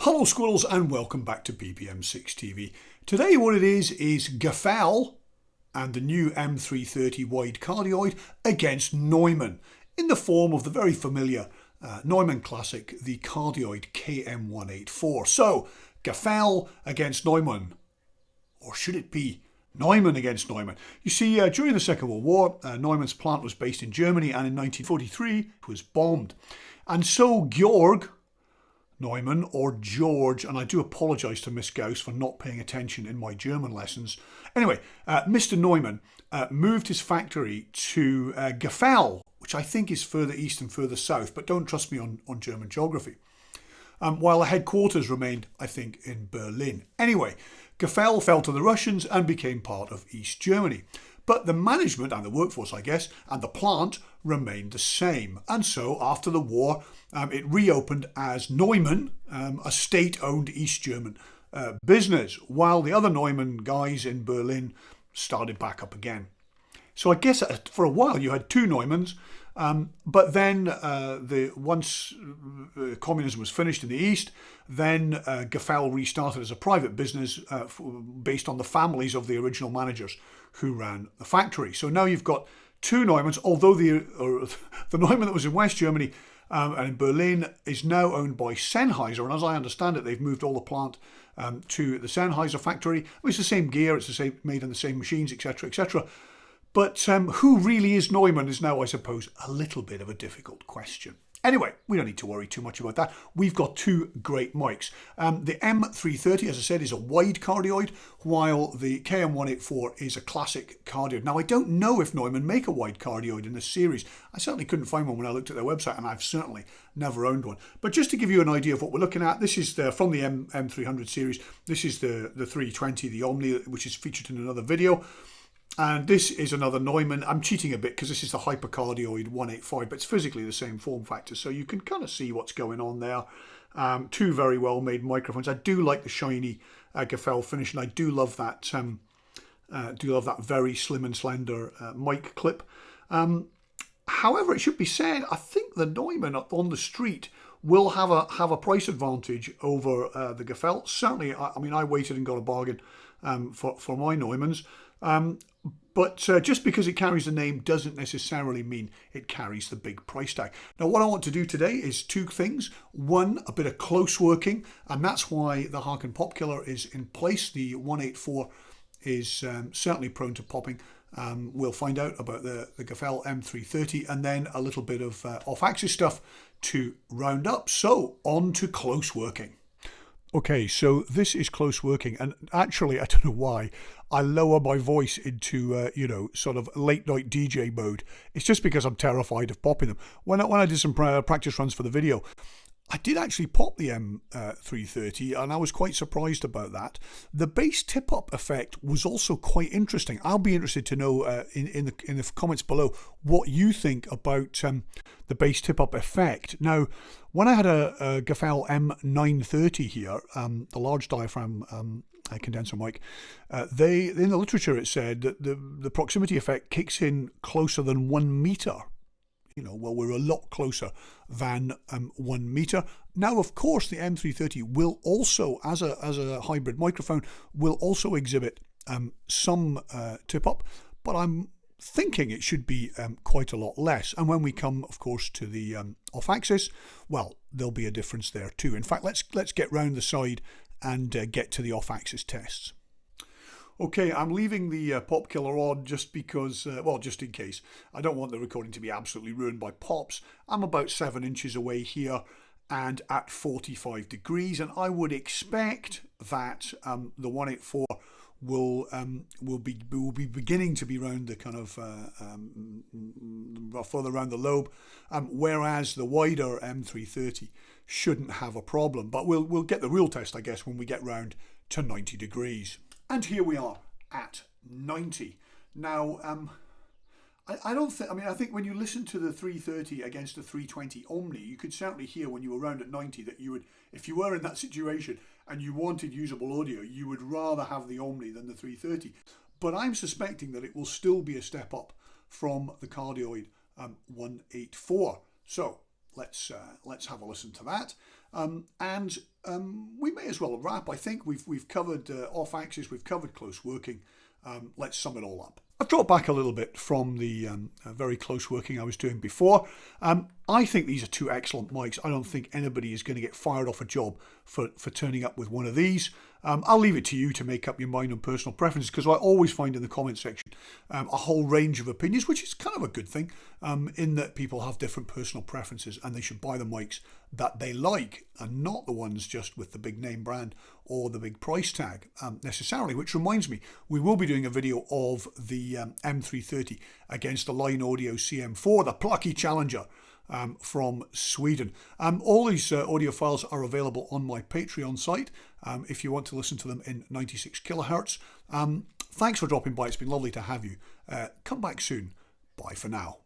Hello squirrels and welcome back to BBM6 TV. Today what it is Gefell and the new M330 wide cardioid against Neumann in the form of the very familiar Neumann classic, the cardioid KM184. So Gefell against Neumann, or should it be Neumann against Neumann? You see, during the Second World War, Neumann's plant was based in Germany, and in 1943 it was bombed. And so Georg Neumann, or George, and I do apologise to Miss Gauss for not paying attention in my German lessons. Anyway, Mr. Neumann moved his factory to Gefell, which I think is further east and further south, but don't trust me on German geography. While the headquarters remained, I think, in Berlin. Anyway, Gefell fell to the Russians and became part of East Germany. But the management and the workforce, I guess, and the plant remained the same. And so after the war, it reopened as Neumann, a state-owned East German business, while the other Neumann guys in Berlin started back up again. So I guess for a while you had two Neumanns, but then once communism was finished in the East, then Gefell restarted as a private business based on the families of the original managers who ran the factory. So now you've got two Neumanns, although the Neumann that was in West Germany and in Berlin is now owned by Sennheiser, and as I understand it, they've moved all the plant to the Sennheiser factory. I mean, it's the same gear, it's the same, made on the same machines, etc., etc. But who really is Neumann is now, I suppose, a little bit of a difficult question. Anyway, we don't need to worry too much about that. We've got two great mics. The M330, as I said, is a wide cardioid, while the KM184 is a classic cardioid. Now, I don't know if Neumann make a wide cardioid in this series. I certainly couldn't find one when I looked at their website, and I've certainly never owned one. But just to give you an idea of what we're looking at, this is from the M300 series. This is the 320, the Omni, which is featured in another video. And this is another Neumann. I'm cheating a bit because this is the hypercardioid 185, but it's physically the same form factor, so you can kind of see what's going on there. Two very well made microphones. I do like the shiny Gefell finish, and I do love that. Very slim and slender mic clip. However, it should be said, I think the Neumann up on the street will have a price advantage over the Gefell. Certainly, I mean, I waited and got a bargain for my Neumanns. But just because it carries the name doesn't necessarily mean it carries the big price tag. Now, what I want to do today is two things. One, a bit of close working, and that's why the Harken pop killer is in place. The 184 is certainly prone to popping. We'll find out about the Gefell M330, and then a little bit of off-axis stuff to round up. So, on to close working. Okay, so this is close working, and actually, I don't know why, I lower my voice into, sort of late night DJ mode. It's just because I'm terrified of popping them. When I did some practice runs for the video, I did actually pop the M330, and I was quite surprised about that. The bass tip-up effect was also quite interesting. I'll be interested to know in the comments below what you think about the bass tip-up effect. Now, when I had a Gefell M930 here, the large diaphragm condenser mic, in the literature it said that the proximity effect kicks in closer than 1 meter. Well, we're a lot closer than 1 meter. Now, of course, the M330 will also, as a hybrid microphone, will also exhibit some tip up, but I'm thinking it should be quite a lot less. And when we come, of course, to the off axis, well, there'll be a difference there too. In fact, let's get round the side and get to the off axis tests. Okay, I'm leaving the pop killer on just because, just in case. I don't want the recording to be absolutely ruined by pops. I'm about 7 inches away here and at 45 degrees, and I would expect that the 184 will be beginning to be round the kind of further around the lobe, whereas the wider M330 shouldn't have a problem. But we'll get the real test, I guess, when we get round to 90 degrees. And here we are at 90. Now, I think when you listen to the 330 against the 320 Omni, you could certainly hear when you were around at 90 that you would, if you were in that situation and you wanted usable audio, you would rather have the Omni than the 330. But I'm suspecting that it will still be a step up from the cardioid 184. So let's have a listen to that. We may as well wrap. I think we've covered off-axis, we've covered close working. Let's sum it all up. I've dropped back a little bit from the very close working I was doing before. I think these are two excellent mics. I don't think anybody is going to get fired off a job for turning up with one of these. I'll leave it to you to make up your mind on personal preferences, because I always find in the comment section a whole range of opinions, which is kind of a good thing, in that people have different personal preferences and they should buy the mics that they like and not the ones just with the big name brand or the big price tag necessarily. Which reminds me, we will be doing a video of the M330 against the Line Audio CM4, the plucky challenger from Sweden. All these audio files are available on my Patreon site if you want to listen to them in 96 kilohertz. Thanks for dropping by. It's been lovely to have you. Come back soon. Bye for now.